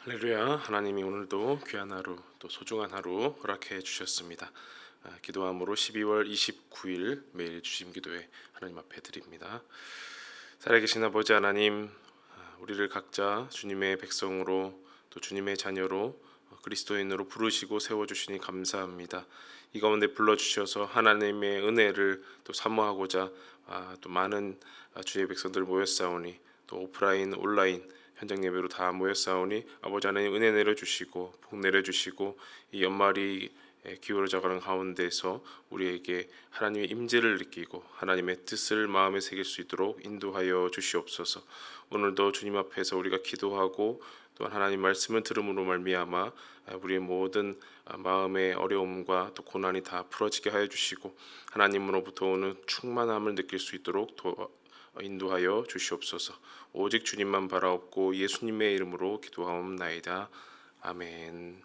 할렐루야. 하나님이 오늘도 귀한 하루, 또 소중한 하루 허락해 주셨습니다. 기도함으로 12월 29일 매일 주심 기도회 하나님 앞에 드립니다. 살아계신 아버지 하나님, 우리를 각자 주님의 백성으로 또 주님의 자녀로 그리스도인으로 부르시고 세워주시니 감사합니다. 이 가운데 불러주셔서 하나님의 은혜를 또 사모하고자 또 많은 주의 백성들 모였사오니, 또 오프라인 온라인 현장 예배로 다 모였사오니 아버지 하나님 은혜 내려주시고 복 내려주시고, 이 연말이 기울어져 가는 가운데서 우리에게 하나님의 임재를 느끼고 하나님의 뜻을 마음에 새길 수 있도록 인도하여 주시옵소서. 오늘도 주님 앞에서 우리가 기도하고 또한 하나님 말씀을 들음으로 말미암아 우리의 모든 마음의 어려움과 또 고난이 다 풀어지게 하여 주시고, 하나님으로부터 오는 충만함을 느낄 수 있도록 인도하여 주시옵소서. 오직 주님만 바라옵고 예수님의 이름으로 기도하옵나이다. 아멘.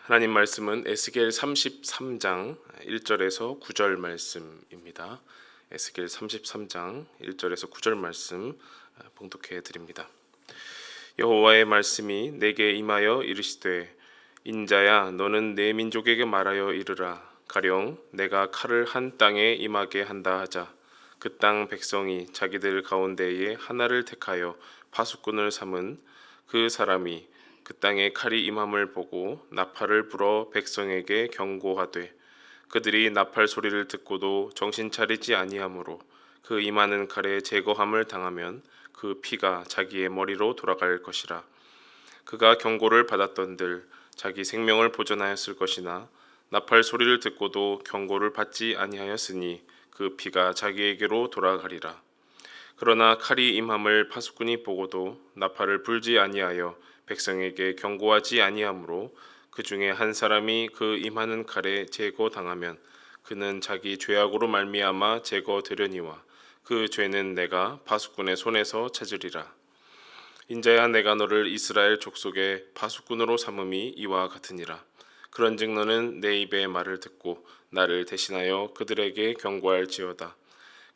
하나님 말씀은 에스겔 33장 1절에서 9절 말씀입니다. 에스겔 33장 1절에서 9절 말씀 봉독해 드립니다. 여호와의 말씀이 내게 임하여 이르시되, 인자야, 너는 내 민족에게 말하여 이르라. 가령 내가 칼을 한 땅에 임하게 한다 하자. 그 땅 백성이 자기들 가운데에 하나를 택하여 파수꾼을 삼은 그 사람이 그 땅에 칼이 임함을 보고 나팔을 불어 백성에게 경고하되, 그들이 나팔 소리를 듣고도 정신 차리지 아니하므로 그 임하는 칼에 제거함을 당하면 그 피가 자기의 머리로 돌아갈 것이라. 그가 경고를 받았던들 자기 생명을 보존하였을 것이나 나팔 소리를 듣고도 경고를 받지 아니하였으니 그 피가 자기에게로 돌아가리라. 그러나 칼이 임함을 파수꾼이 보고도 나팔을 불지 아니하여 백성에게 경고하지 아니하므로 그 중에 한 사람이 그 임하는 칼에 제거당하면 그는 자기 죄악으로 말미암아 제거되려니와 그 죄는 내가 파수꾼의 손에서 찾으리라. 인자야, 내가 너를 이스라엘 족속의 파수꾼으로 삼음이 이와 같으니라. 그런즉 너는 내 입의 말을 듣고 나를 대신하여 그들에게 경고할지어다.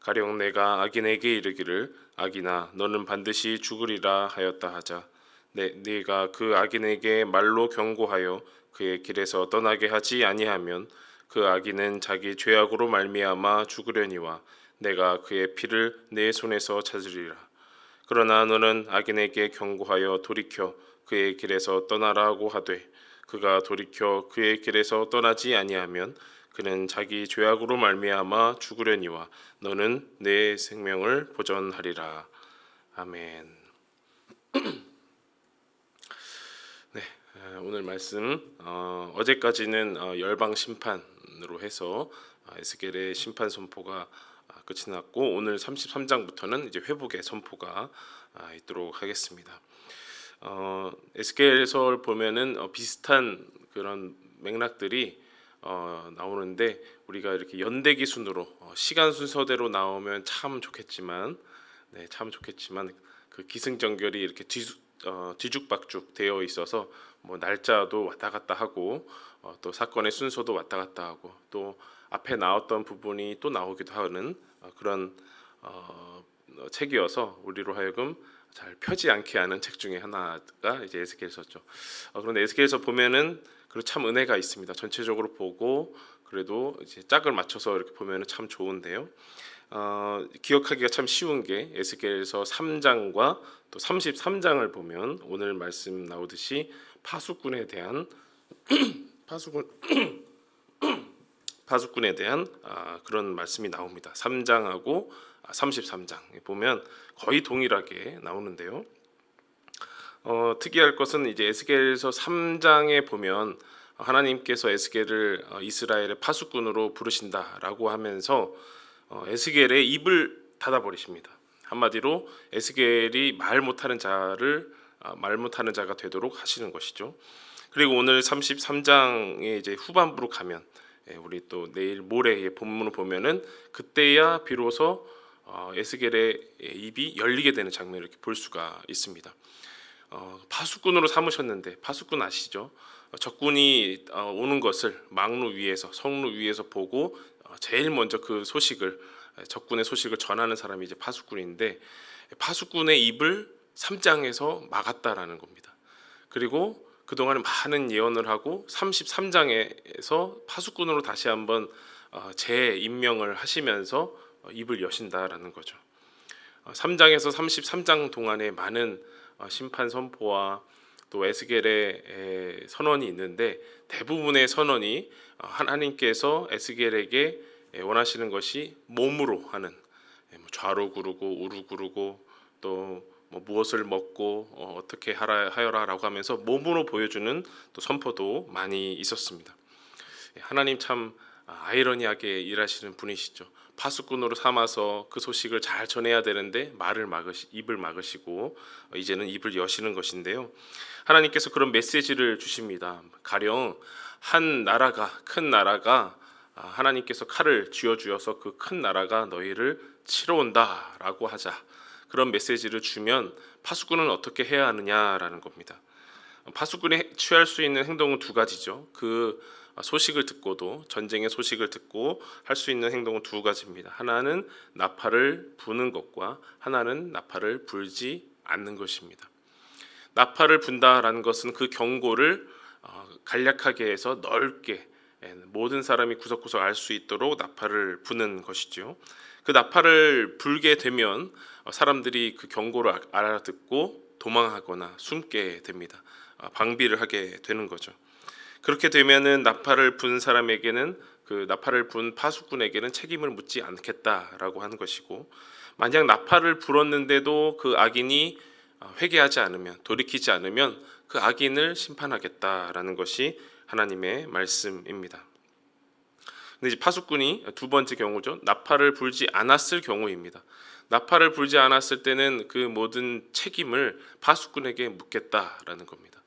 가령 내가 악인에게 이르기를, 악인아, 너는 반드시 죽으리라 하였다 하자. 네가 그 악인에게 말로 경고하여 그의 길에서 떠나게 하지 아니하면 그 악인은 자기 죄악으로 말미암아 죽으려니와 내가 그의 피를 내 손에서 찾으리라. 그러나 너는 악인에게 경고하여 돌이켜 그의 길에서 떠나라고 하되, 그가 돌이켜 그의 길에서 떠나지 아니하면 그는 자기 죄악으로 말미암아 죽으려니와 너는 내 생명을 보존하리라. 아멘. 네, 오늘 말씀 어제까지는 열방 심판으로 해서 에스겔의 심판 선포가 끝이 났고, 오늘 33장부터는 이제 회복의 선포가 있도록 하겠습니다. 에스겔서를 보면은 비슷한 그런 맥락들이 나오는데, 우리가 이렇게 연대 기순으로 시간 순서대로 나오면 참 좋겠지만, 그 기승전결이 이렇게 뒤죽박죽 되어 있어서 뭐 날짜도 왔다 갔다 하고 또 사건의 순서도 왔다 갔다 하고 또 앞에 나왔던 부분이 또 나오기도 하는 그런 책이어서 우리로 하여금 잘 펴지 않게 하는 책 중에 하나가 이제 에스겔서죠. 그런데 에스겔서 보면은 그리고 참 은혜가 있습니다. 전체적으로 보고 그래도 이제 짝을 맞춰서 이렇게 보면은 참 좋은데요. 기억하기가 참 쉬운 게 에스겔서 3장과 또 33장을 보면 오늘 말씀 나오듯이 파수꾼에 대한 파수꾼에 대한 그런 말씀이 나옵니다. 3장하고 33장 보면 거의 동일하게 나오는데요. 특이할 것은 이제 에스겔서 3장에 보면 하나님께서 에스겔을 이스라엘의 파수꾼으로 부르신다라고 하면서 에스겔의 입을 닫아버리십니다. 한마디로 에스겔이 말 못하는 자가 되도록 하시는 것이죠. 그리고 오늘 33장의 이제 후반부로 가면 우리 또 내일 모레의 본문을 보면은 그때야 비로소 에스겔의 입이 열리게 되는 장면을 이렇게 볼 수가 있습니다. 파수꾼으로 삼으셨는데, 파수꾼 아시죠? 적군이 오는 것을 망루 위에서, 성루 위에서 보고 제일 먼저 그 소식을, 적군의 소식을 전하는 사람이 이제 파수꾼인데, 파수꾼의 입을 3장에서 막았다라는 겁니다. 그리고 그동안 많은 예언을 하고 33장에서 파수꾼으로 다시 한번 재임명을 하시면서 입을 여신다라는 거죠. 3장에서 33장 동안에 많은 심판 선포와 또 에스겔의 선언이 있는데, 대부분의 선언이 하나님께서 에스겔에게 원하시는 것이 몸으로 하는, 좌로 구르고 우로 구르고 또 무엇을 먹고 어떻게 하여라라고 하면서 몸으로 보여주는 또 선포도 많이 있었습니다. 하나님 참 아이러니하게 일하시는 분이시죠. 파수꾼으로 삼아서 그 소식을 잘 전해야 되는데 입을 막으시고 이제는 입을 여시는 것인데요. 하나님께서 그런 메시지를 주십니다. 가령 한 나라가, 큰 나라가 하나님께서 칼을 쥐어주어서 그 큰 나라가 너희를 치러 온다라고 하자, 그런 메시지를 주면 파수꾼은 어떻게 해야 하느냐라는 겁니다. 파수꾼이 취할 수 있는 행동은 두 가지죠. 그 소식을 듣고도, 전쟁의 소식을 듣고 할 수 있는 행동은 두 가지입니다. 하나는 나팔을 부는 것과 하나는 나팔을 불지 않는 것입니다. 나팔을 분다라는 것은 그 경고를 간략하게 해서 넓게 모든 사람이 구석구석 알 수 있도록 나팔을 부는 것이죠. 그 나팔을 불게 되면 사람들이 그 경고를 알아듣고 도망하거나 숨게 됩니다. 방비를 하게 되는 거죠. 그렇게 되면은 나팔을 분 사람에게는, 그 나팔을 분 파수꾼에게는 책임을 묻지 않겠다라고 하는 것이고, 만약 나팔을 불었는데도 그 악인이 회개하지 않으면, 돌이키지 않으면 그 악인을 심판하겠다라는 것이 하나님의 말씀입니다. 근데 이제 파수꾼이 두 번째 경우죠. 나팔을 불지 않았을 경우입니다. 나팔을 불지 않았을 때는 그 모든 책임을 파수꾼에게 묻겠다라는 겁니다.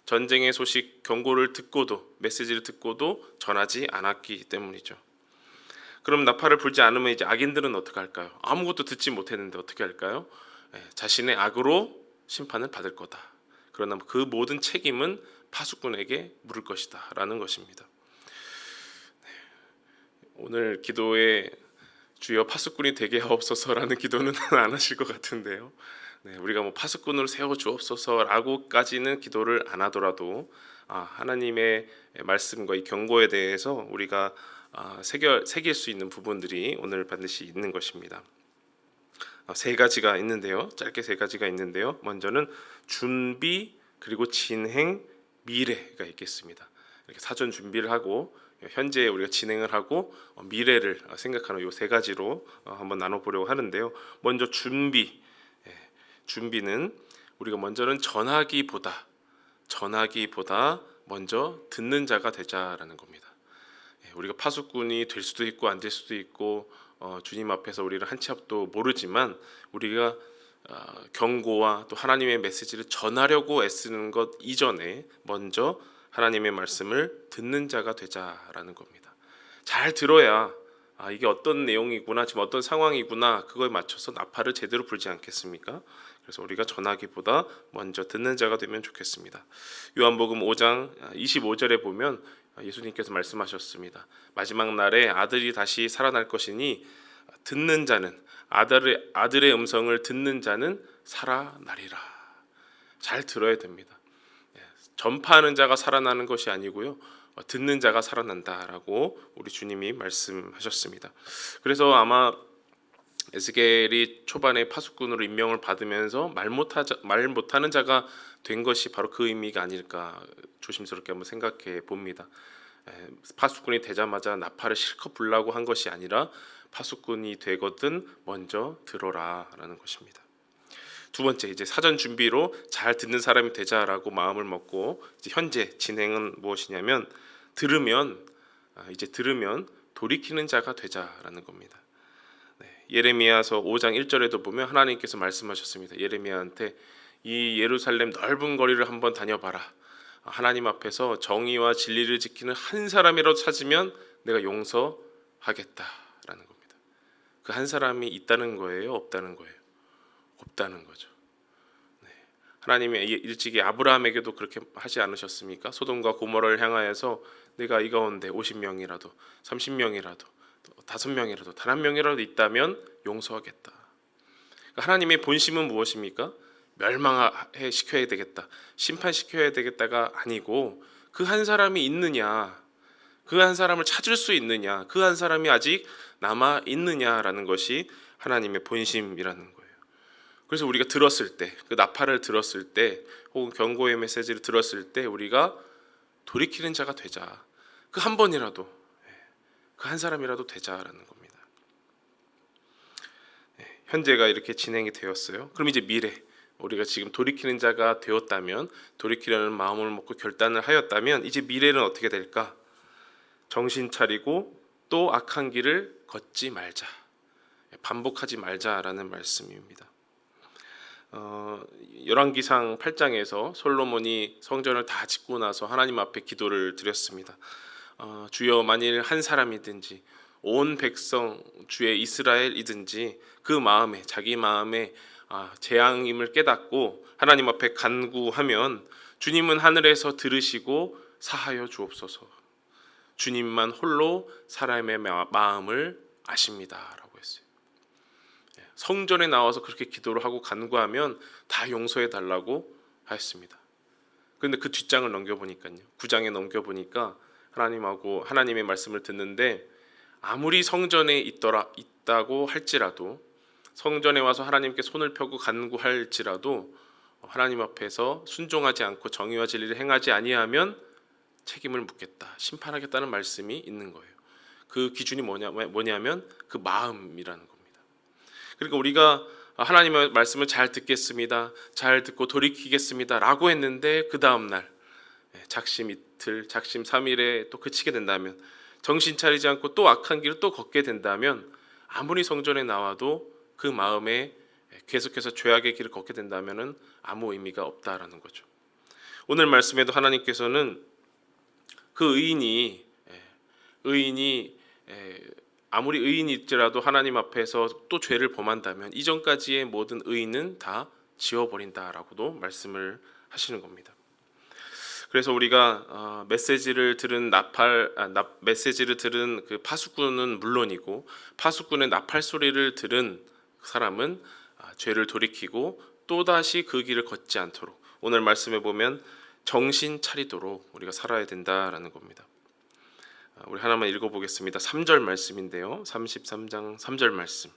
전쟁의 소식, 경고를 듣고도, 메시지를 듣고도 전하지 않았기 때문이죠. 그럼 나팔을 불지 않으면 이제 악인들은 어떻게 할까요? 아무것도 듣지 못했는데 어떻게 할까요? 자신의 악으로 심판을 받을 거다. 그러나 그 모든 책임은 파수꾼에게 물을 것이다 라는 것입니다. 오늘 기도에 주여 파수꾼이 되게 하옵소서라는 기도는 안 하실 것 같은데요. 우리가 파수꾼으로 세워 주옵소서라고까지는 기도를 안 하더라도 하나님의 말씀과 이 경고에 대해서 우리가 새길 수 있는 부분들이 오늘 반드시 있는 것입니다. 세 가지가 있는데요. 짧게 세 가지가 있는데요. 먼저는 준비, 그리고 진행, 미래가 있겠습니다. 이렇게 사전 준비를 하고 현재 우리가 진행을 하고 미래를 생각하는 이 세 가지로 한번 나눠보려고 하는데요. 먼저 준비. 준비는 우리가 먼저는 전하기보다 먼저 듣는 자가 되자라는 겁니다. 우리가 파수꾼이 될 수도 있고 안 될 수도 있고 주님 앞에서 우리를 한 치 앞도 모르지만, 우리가 경고와 또 하나님의 메시지를 전하려고 애쓰는 것 이전에 먼저 하나님의 말씀을 듣는 자가 되자라는 겁니다. 잘 들어야 이게 어떤 내용이구나, 지금 어떤 상황이구나, 그거에 맞춰서 나팔을 제대로 불지 않겠습니까? 그래서 우리가 전하기보다 먼저 듣는 자가 되면 좋겠습니다. 요한복음 5장 25절에 보면 예수님께서 말씀하셨습니다. 마지막 날에 아들이 다시 살아날 것이니 듣는 자는, 아들의 음성을 듣는 자는 살아나리라. 잘 들어야 됩니다. 전파하는 자가 살아나는 것이 아니고요, 듣는 자가 살아난다라고 우리 주님이 말씀하셨습니다. 그래서 아마 에스겔이 초반에 파수꾼으로 임명을 받으면서 말 못하는 자가 된 것이 바로 그 의미가 아닐까 조심스럽게 한번 생각해 봅니다. 파수꾼이 되자마자 나팔을 실컷 불라고 한 것이 아니라 파수꾼이 되거든 먼저 들어라라는 것입니다. 두 번째, 이제 사전 준비로 잘 듣는 사람이 되자라고 마음을 먹고, 이제 현재 진행은 무엇이냐면 들으면 돌이키는 자가 되자라는 겁니다. 예레미야서 5장 1절에도 보면 하나님께서 말씀하셨습니다. 예레미야한테 이 예루살렘 넓은 거리를 한번 다녀봐라. 하나님 앞에서 정의와 진리를 지키는 한 사람이라도 찾으면 내가 용서하겠다라는 겁니다. 그 한 사람이 있다는 거예요, 없다는 거예요? 없다는 거죠. 하나님이 일찍이 아브라함에게도 그렇게 하지 않으셨습니까? 소돔과 고모라를 향하여서 내가 이 가운데 50명이라도 30명이라도 5명이라도 단 한 명이라도 있다면 용서하겠다. 하나님의 본심은 무엇입니까? 멸망해 시켜야 되겠다, 심판시켜야 되겠다가 아니고 그 한 사람이 있느냐, 그 한 사람을 찾을 수 있느냐, 그 한 사람이 아직 남아 있느냐라는 것이 하나님의 본심이라는 거예요. 그래서 우리가 들었을 때, 그 나팔을 들었을 때, 혹은 경고의 메시지를 들었을 때 우리가 돌이키는 자가 되자. 그 한 번이라도, 그 한 사람이라도 되자라는 겁니다. 현재가 이렇게 진행이 되었어요. 그럼 이제 미래, 우리가 지금 돌이키는 자가 되었다면, 돌이키려는 마음을 먹고 결단을 하였다면 이제 미래는 어떻게 될까? 정신 차리고 또 악한 길을 걷지 말자, 반복하지 말자라는 말씀입니다. 열왕기상 8장에서 솔로몬이 성전을 다 짓고 나서 하나님 앞에 기도를 드렸습니다. 주여, 만일 한 사람이든지 온 백성 주의 이스라엘이든지 그 마음에, 자기 마음에 재앙임을 깨닫고 하나님 앞에 간구하면 주님은 하늘에서 들으시고 사하여 주옵소서. 주님만 홀로 사람의 마음을 아십니다라고 했어요. 성전에 나와서 그렇게 기도를 하고 간구하면 다 용서해 달라고 하였습니다. 그런데 그 뒷장을 넘겨보니까요, 9장에 넘겨보니까 하나님하고 하나님의 말씀을 듣는데, 아무리 성전에 있다고 할지라도, 성전에 와서 하나님께 손을 펴고 간구할지라도 하나님 앞에서 순종하지 않고 정의와 진리를 행하지 아니하면 책임을 묻겠다, 심판하겠다는 말씀이 있는 거예요. 그 기준이 뭐냐면 그 마음이라는 겁니다. 그러니까 우리가 하나님의 말씀을 잘 듣겠습니다, 잘 듣고 돌이키겠습니다 라고 했는데 그 다음날 작심 이틀, 작심 3일에 또 그치게 된다면, 정신 차리지 않고 또 악한 길을 또 걷게 된다면, 아무리 성전에 나와도 그 마음에 계속해서 죄악의 길을 걷게 된다면 아무 의미가 없다라는 거죠. 오늘 말씀에도 하나님께서는 그 의인이 아무리 의인일지라도 하나님 앞에서 또 죄를 범한다면 이전까지의 모든 의인은 다 지워버린다라고도 말씀을 하시는 겁니다. 그래서 우리가 메시지를 들은 그 파수꾼은 물론이고, 파수꾼의 나팔 소리를 들은 사람은 죄를 돌이키고 또다시 그 길을 걷지 않도록, 오늘 말씀에 보면 정신 차리도록 우리가 살아야 된다라는 겁니다. 우리 하나만 읽어보겠습니다. 3절 말씀인데요, 33장 3절 말씀.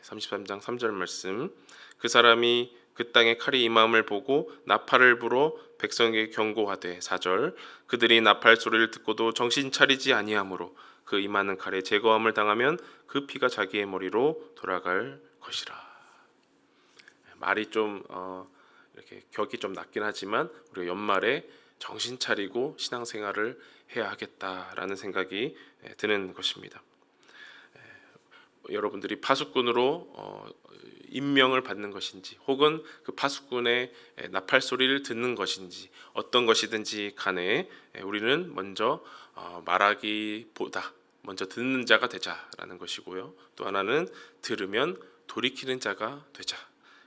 33장 3절 말씀. 그 사람이 그 땅에 칼이 임함을 보고 나팔을 불어 백성에게 경고하되, 4절, 그들이 나팔 소리를 듣고도 정신 차리지 아니하므로 그 임하는 칼에 제거함을 당하면 그 피가 자기의 머리로 돌아갈 것이라. 말이 좀 이렇게 격이 좀 낮긴 하지만 우리가 연말에 정신 차리고 신앙생활을 해야 하겠다라는 생각이 드는 것입니다. 여러분들이 파수꾼으로 임명을 받는 것인지, 혹은 그 파수꾼의 나팔 소리를 듣는 것인지, 어떤 것이든지 간에 우리는 먼저 말하기보다 먼저 듣는 자가 되자라는 것이고요. 또 하나는 들으면 돌이키는 자가 되자.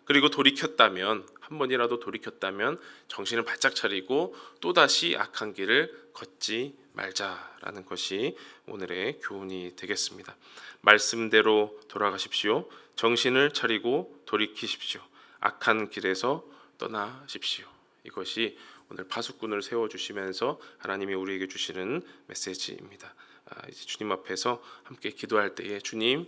그리고 돌이켰다면, 한 번이라도 돌이켰다면 정신을 바짝 차리고 또다시 악한 길을 걷지 말자라는 것이 오늘의 교훈이 되겠습니다. 말씀대로 돌아가십시오. 정신을 차리고 돌이키십시오. 악한 길에서 떠나십시오. 이것이 오늘 파수꾼을 세워주시면서 하나님이 우리에게 주시는 메시지입니다. 이제 주님 앞에서 함께 기도할 때에, 주님,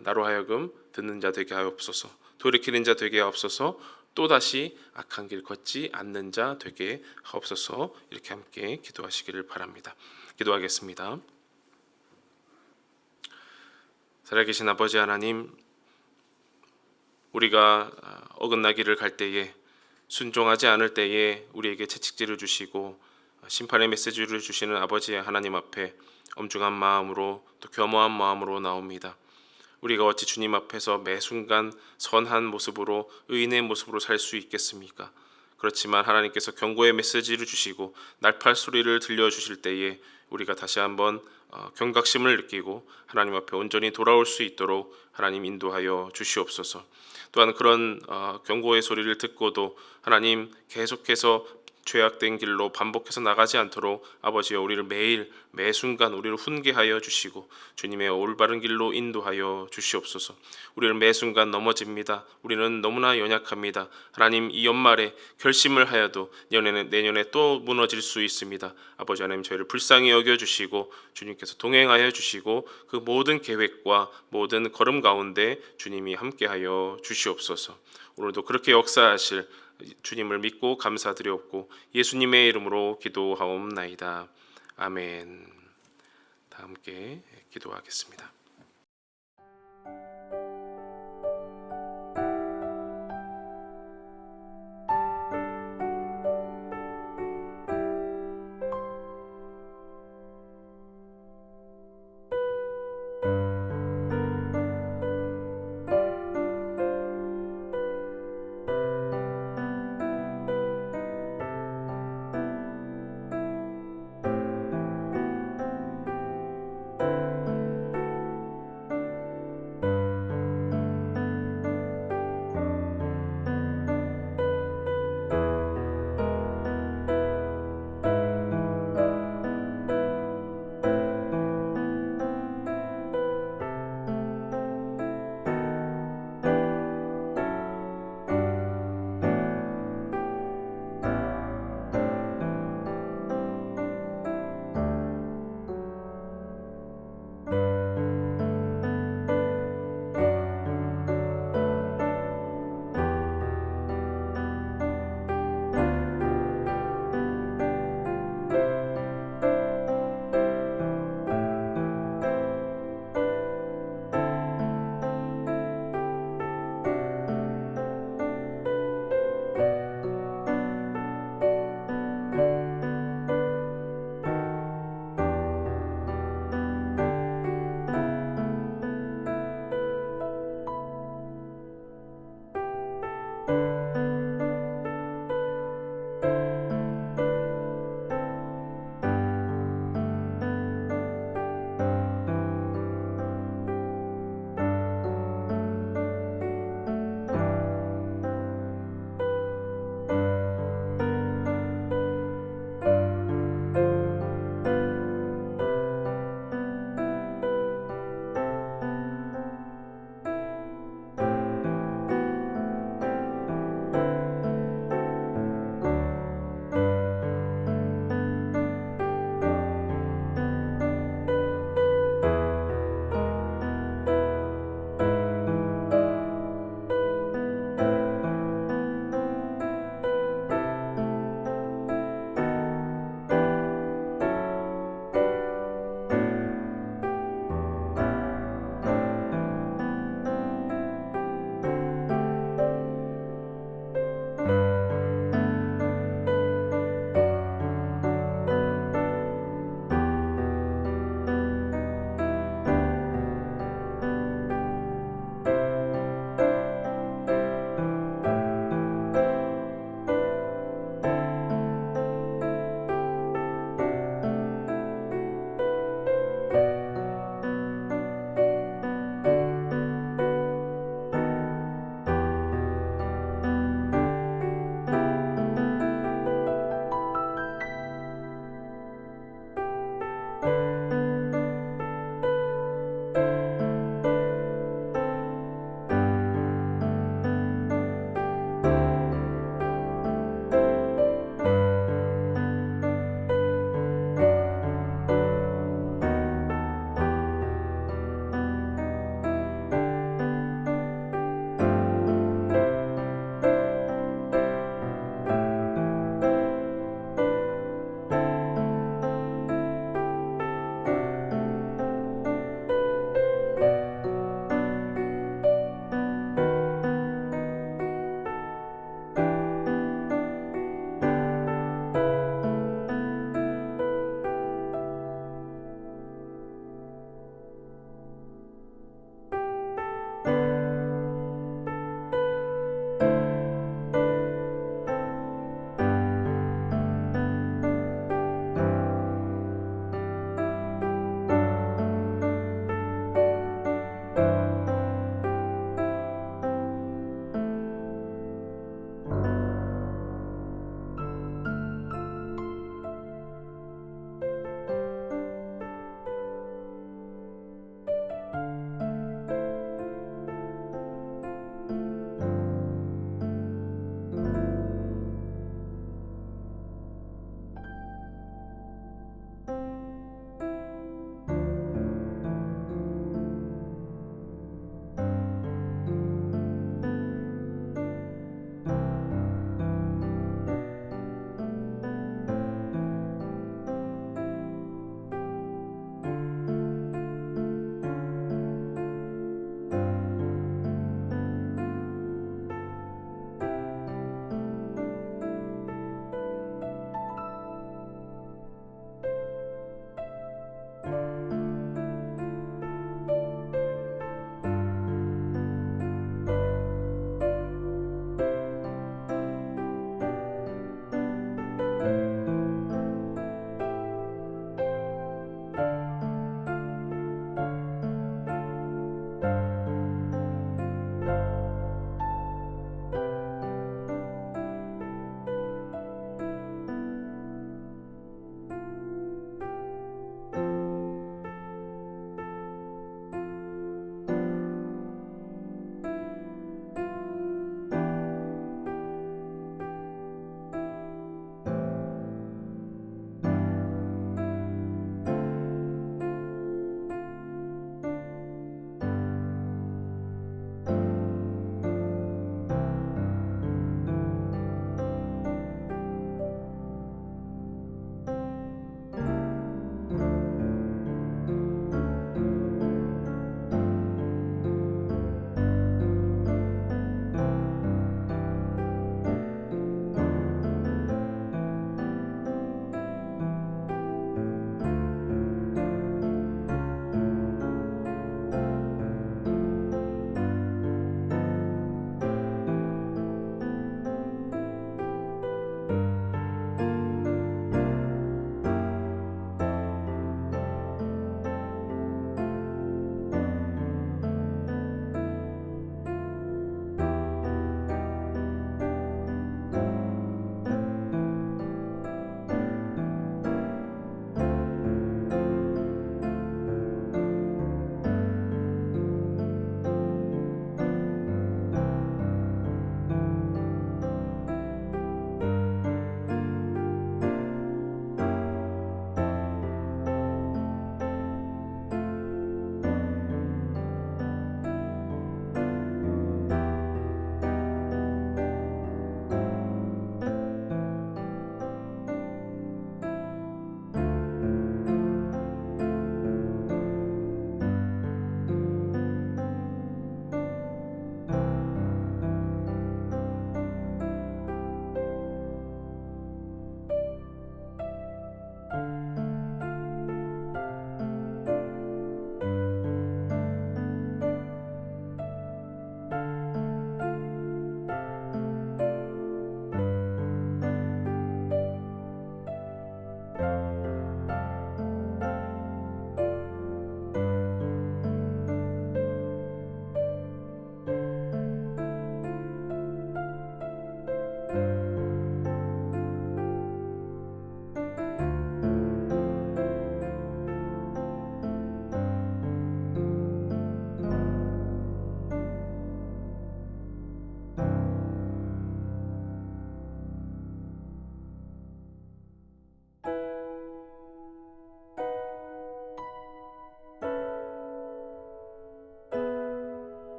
나로 하여금 듣는 자 되게 하옵소서, 돌이키는 자 되게 하옵소서, 또다시 악한 길 걷지 않는 자 되게 하옵소서. 이렇게 함께 기도하시기를 바랍니다. 기도하겠습니다. 살아계신 아버지 하나님, 우리가 어긋나기를 갈 때에, 순종하지 않을 때에 우리에게 채찍질을 주시고 심판의 메시지를 주시는 아버지 하나님 앞에 엄중한 마음으로, 또 겸허한 마음으로 나옵니다. 우리가 어찌 주님 앞에서 매 순간 선한 모습으로, 의인의 모습으로 살 수 있겠습니까? 그렇지만 하나님께서 경고의 메시지를 주시고 날팔 소리를 들려주실 때에 우리가 다시 한번 경각심을 느끼고 하나님 앞에 온전히 돌아올 수 있도록 하나님 인도하여 주시옵소서. 또한 그런 경고의 소리를 듣고도 하나님 계속해서 죄악된 길로 반복해서 나가지 않도록 아버지여 우리를 매일 매 순간 우리를 훈계하여 주시고 주님의 올바른 길로 인도하여 주시옵소서. 우리를 매 순간 넘어집니다. 우리는 너무나 연약합니다. 하나님 이 연말에 결심을 하여도 내년에 또 무너질 수 있습니다. 아버지 하나님 저희를 불쌍히 여겨주시고 주님께서 동행하여 주시고 그 모든 계획과 모든 걸음 가운데 주님이 함께하여 주시옵소서. 오늘도 그렇게 역사하실 주님을 믿고 감사드렸고 예수님의 이름으로 기도하옵나이다. 아멘. 다 함께 기도하겠습니다.